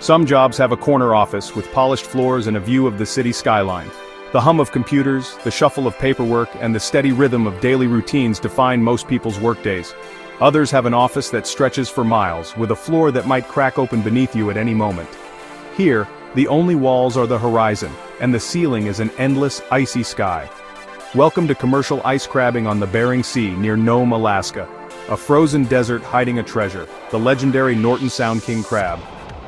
Some jobs have a corner office with polished floors and a view of the city skyline. The hum of computers, the shuffle of paperwork, and the steady rhythm of daily routines define most people's workdays. Others have an office that stretches for miles, with a floor that might crack open beneath you at any moment. Here, the only walls are the horizon, and the ceiling is an endless, icy sky. Welcome to commercial ice crabbing on the Bering Sea near Nome, Alaska. A frozen desert hiding a treasure, the legendary Norton Sound king crab.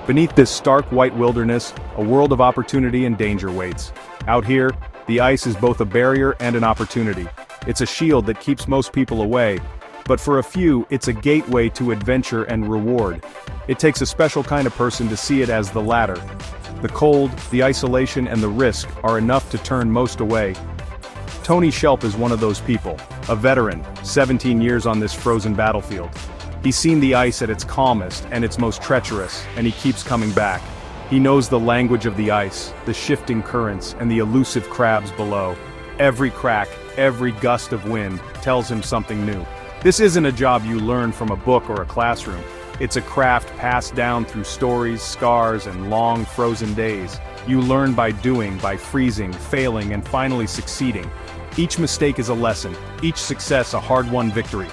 Beneath this stark white wilderness, a world of opportunity and danger waits. Out here, the ice is both a barrier and an opportunity. It's a shield that keeps most people away, but for a few, it's a gateway to adventure and reward. It takes a special kind of person to see it as the latter. The cold, the isolation, and the risk are enough to turn most away. Tony Shelp is one of those people, a veteran, 17 years on this frozen battlefield. He's seen the ice at its calmest and its most treacherous, and he keeps coming back. He knows the language of the ice, the shifting currents, and the elusive crabs below. Every crack, every gust of wind, tells him something new. This isn't a job you learn from a book or a classroom. It's a craft passed down through stories, scars, and long frozen days. You learn by doing, by freezing, failing, and finally succeeding. Each mistake is a lesson, each success a hard-won victory.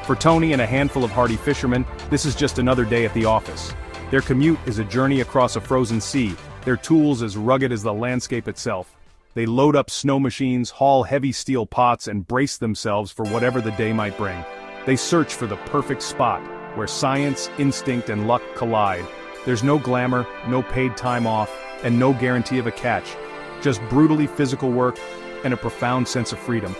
For Tony and a handful of hardy fishermen, this is just another day at the office. Their commute is a journey across a frozen sea, their tools as rugged as the landscape itself. They load up snow machines, haul heavy steel pots, and brace themselves for whatever the day might bring. They search for the perfect spot, where science, instinct, and luck collide. There's no glamour, no paid time off, and no guarantee of a catch. Just brutally physical work and a profound sense of freedom.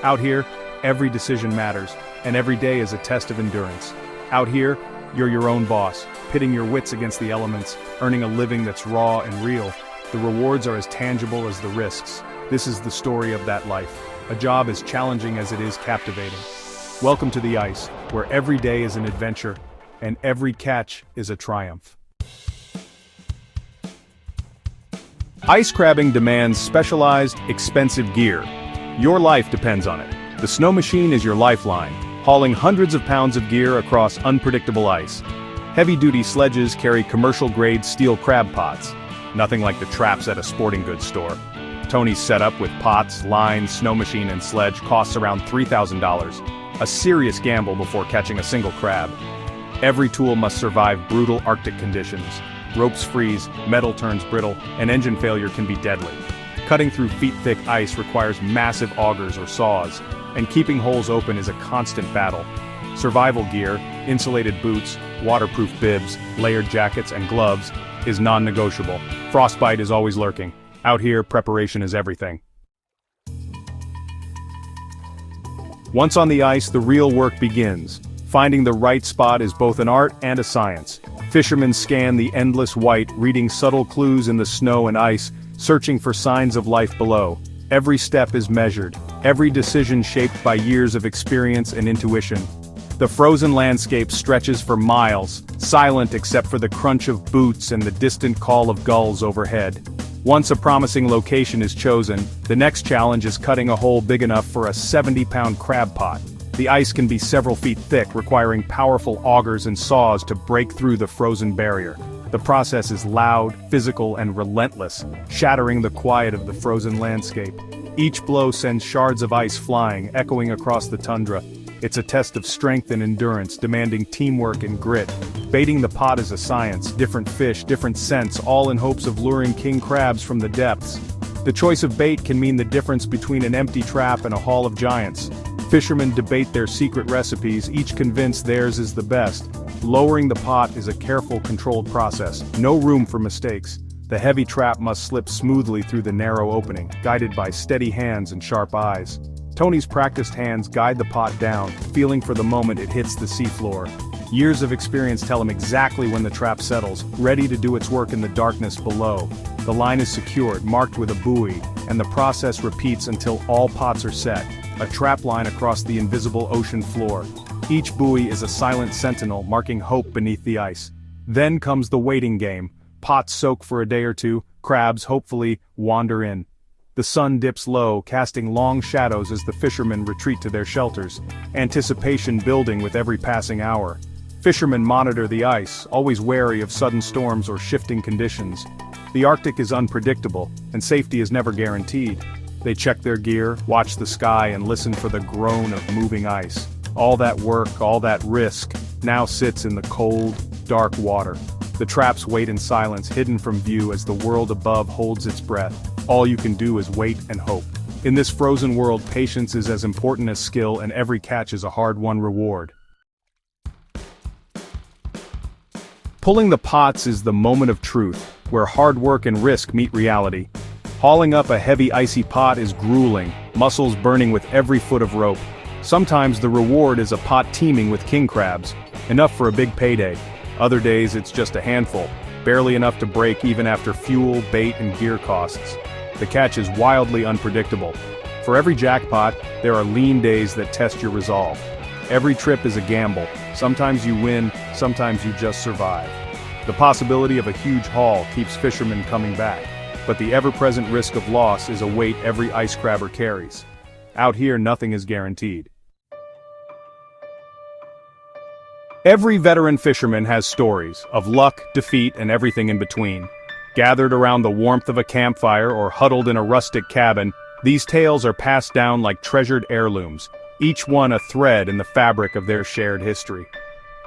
Out here, every decision matters, and every day is a test of endurance. Out here, you're your own boss, pitting your wits against the elements, earning a living that's raw and real. The rewards are as tangible as the risks. This is the story of that life. A job as challenging as it is captivating. Welcome to the ice, where every day is an adventure, and every catch is a triumph. Ice crabbing demands specialized, expensive gear. Your life depends on it. The snow machine is your lifeline, hauling hundreds of pounds of gear across unpredictable ice. Heavy-duty sledges carry commercial-grade steel crab pots, nothing like the traps at a sporting goods store. Tony's setup with pots, lines, snow machine, and sledge costs around $3,000, a serious gamble before catching a single crab. Every tool must survive brutal Arctic conditions. Ropes freeze, metal turns brittle, and engine failure can be deadly. Cutting through feet-thick ice requires massive augers or saws, and keeping holes open is a constant battle. Survival gear, insulated boots, waterproof bibs, layered jackets, and gloves is non-negotiable. Frostbite is always lurking. Out here, preparation is everything. Once on the ice, the real work begins. Finding the right spot is both an art and a science. Fishermen scan the endless white, reading subtle clues in the snow and ice, searching for signs of life below. Every step is measured, every decision shaped by years of experience and intuition. The frozen landscape stretches for miles, silent except for the crunch of boots and the distant call of gulls overhead. Once a promising location is chosen, the next challenge is cutting a hole big enough for a 70-pound crab pot. The ice can be several feet thick, requiring powerful augers and saws to break through the frozen barrier. The process is loud, physical, and relentless, shattering the quiet of the frozen landscape. Each blow sends shards of ice flying, echoing across the tundra. It's a test of strength and endurance, demanding teamwork and grit. Baiting the pot is a science, different fish, different scents, all in hopes of luring king crabs from the depths. The choice of bait can mean the difference between an empty trap and a haul of giants. Fishermen debate their secret recipes, each convinced theirs is the best. Lowering the pot is a careful, controlled process, no room for mistakes. The heavy trap must slip smoothly through the narrow opening, guided by steady hands and sharp eyes. Tony's practiced hands guide the pot down, feeling for the moment it hits the seafloor. Years of experience tell him exactly when the trap settles, ready to do its work in the darkness below. The line is secured, marked with a buoy, and the process repeats until all pots are set, a trap line across the invisible ocean floor. Each buoy is a silent sentinel, marking hope beneath the ice. Then comes the waiting game. Pots soak for a day or two, crabs, hopefully, wander in. The sun dips low, casting long shadows as the fishermen retreat to their shelters, anticipation building with every passing hour. Fishermen monitor the ice, always wary of sudden storms or shifting conditions. The Arctic is unpredictable, and safety is never guaranteed. They check their gear, watch the sky, and listen for the groan of moving ice. All that work, all that risk, now sits in the cold, dark water. The traps wait in silence, hidden from view as the world above holds its breath. All you can do is wait and hope. In this frozen world, patience is as important as skill, and every catch is a hard-won reward. Pulling the pots is the moment of truth, where hard work and risk meet reality. Hauling up a heavy icy pot is grueling, muscles burning with every foot of rope. Sometimes the reward is a pot teeming with king crabs, enough for a big payday. Other days it's just a handful, barely enough to break even after fuel, bait, and gear costs. The catch is wildly unpredictable. For every jackpot, there are lean days that test your resolve. Every trip is a gamble. Sometimes you win, sometimes you just survive. The possibility of a huge haul keeps fishermen coming back, but the ever-present risk of loss is a weight every ice crabber carries. Out here, nothing is guaranteed. Every veteran fisherman has stories of luck, defeat, and everything in between. Gathered around the warmth of a campfire or huddled in a rustic cabin, these tales are passed down like treasured heirlooms, each one a thread in the fabric of their shared history.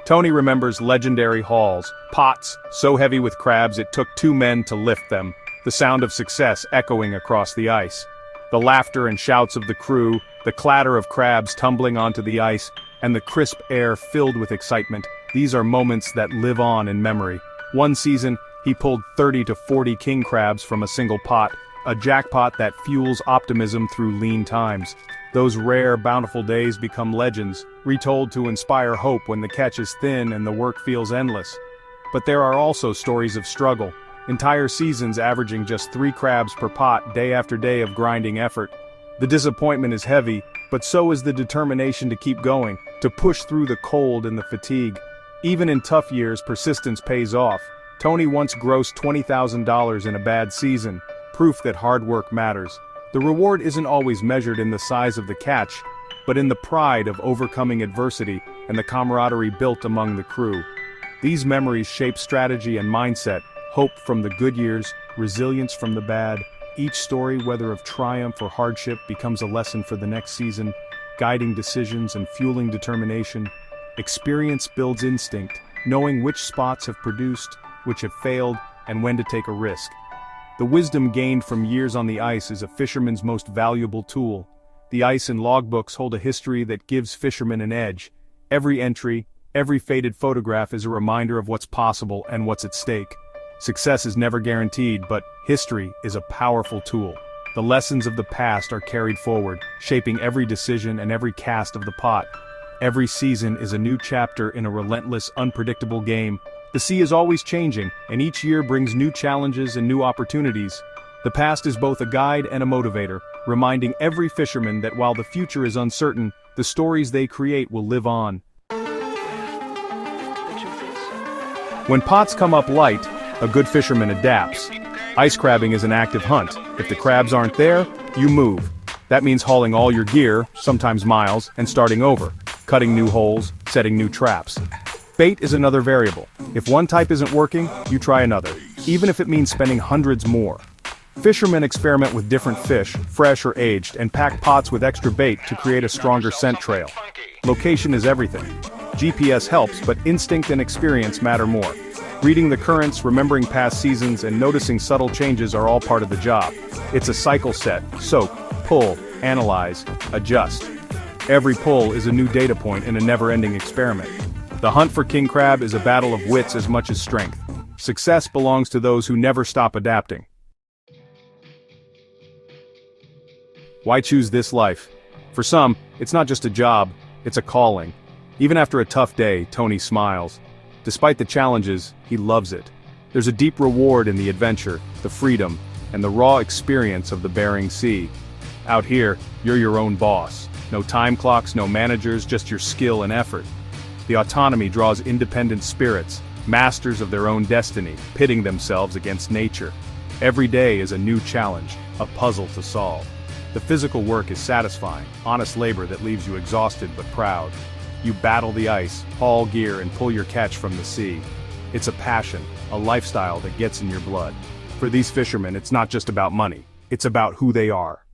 Tony remembers legendary hauls, pots so heavy with crabs it took 2 men to lift them, the sound of success echoing across the ice. The laughter and shouts of the crew, the clatter of crabs tumbling onto the ice, and the crisp air filled with excitement. These are moments that live on in memory. One season, he pulled 30 to 40 king crabs from a single pot, a jackpot that fuels optimism through lean times. Those rare, bountiful days become legends, retold to inspire hope when the catch is thin and the work feels endless. But there are also stories of struggle, entire seasons averaging just 3 crabs per pot day after day of grinding effort. The disappointment is heavy, but so is the determination to keep going, to push through the cold and the fatigue. Even in tough years, persistence pays off. Tony once grossed $20,000 in a bad season, proof that hard work matters. The reward isn't always measured in the size of the catch, but in the pride of overcoming adversity and the camaraderie built among the crew. These memories shape strategy and mindset, hope from the good years, resilience from the bad. Each story, whether of triumph or hardship, becomes a lesson for the next season, guiding decisions and fueling determination. Experience builds instinct, knowing which spots have produced, which have failed, and when to take a risk. The wisdom gained from years on the ice is a fisherman's most valuable tool. The ice and logbooks hold a history that gives fishermen an edge. Every entry, every faded photograph is a reminder of what's possible and what's at stake. Success is never guaranteed, but history is a powerful tool. The lessons of the past are carried forward, shaping every decision and every cast of the pot. Every season is a new chapter in a relentless, unpredictable game. The sea is always changing, and each year brings new challenges and new opportunities. The past is both a guide and a motivator, reminding every fisherman that while the future is uncertain, the stories they create will live on. When pots come up light, a good fisherman adapts. Ice crabbing is an active hunt. If the crabs aren't there, you move. That means hauling all your gear, sometimes miles, and starting over, cutting new holes, setting new traps. Bait is another variable. If one type isn't working, you try another, even if it means spending hundreds more. Fishermen experiment with different fish, fresh or aged, and pack pots with extra bait to create a stronger scent trail. Location is everything. GPS helps, but instinct and experience matter more. Reading the currents, remembering past seasons, and noticing subtle changes are all part of the job. It's a cycle set: soak, pull, analyze, adjust. Every pull is a new data point in a never-ending experiment. The hunt for king crab is a battle of wits as much as strength. Success belongs to those who never stop adapting. Why choose this life? For some, it's not just a job, it's a calling. Even after a tough day, Tony smiles. Despite the challenges, he loves it. There's a deep reward in the adventure, the freedom, and the raw experience of the Bering Sea. Out here, you're your own boss. No time clocks, no managers, just your skill and effort. The autonomy draws independent spirits, masters of their own destiny, pitting themselves against nature. Every day is a new challenge, a puzzle to solve. The physical work is satisfying, honest labor that leaves you exhausted but proud. You battle the ice, haul gear, and pull your catch from the sea. It's a passion, a lifestyle that gets in your blood. For these fishermen, it's not just about money, it's about who they are.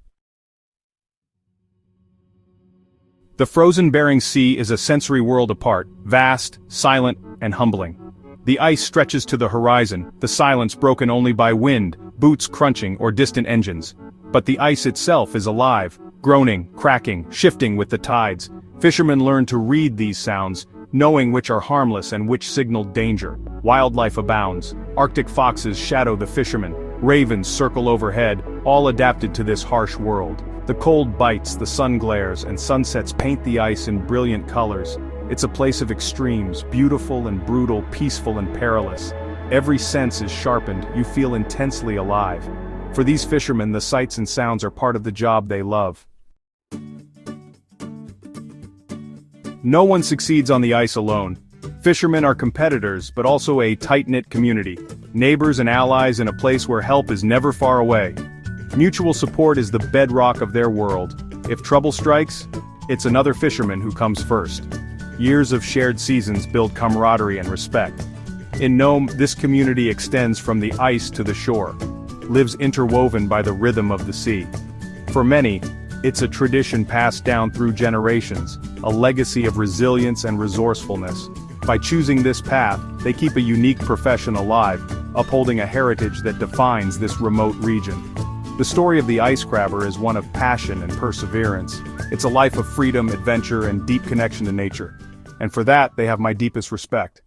The frozen Bering Sea is a sensory world apart, vast, silent, and humbling. The ice stretches to the horizon, the silence broken only by wind, boots crunching, or distant engines. But the ice itself is alive, groaning, cracking, shifting with the tides. Fishermen learn to read these sounds, knowing which are harmless and which signal danger. Wildlife abounds. Arctic foxes shadow the fishermen, ravens circle overhead, all adapted to this harsh world. The cold bites, the sun glares, and sunsets paint the ice in brilliant colors. It's a place of extremes, beautiful and brutal, peaceful and perilous. Every sense is sharpened, you feel intensely alive. For these fishermen, the sights and sounds are part of the job they love. No one succeeds on the ice alone. Fishermen are competitors, but also a tight-knit community. Neighbors and allies in a place where help is never far away. Mutual support is the bedrock of their world. If trouble strikes, it's another fisherman who comes first. Years of shared seasons build camaraderie and respect. In Nome, this community extends from the ice to the shore, lives interwoven by the rhythm of the sea. For many, it's a tradition passed down through generations, a legacy of resilience and resourcefulness. By choosing this path, they keep a unique profession alive, upholding a heritage that defines this remote region. The story of the ice crabber is one of passion and perseverance. It's a life of freedom, adventure, and deep connection to nature. And for that, they have my deepest respect.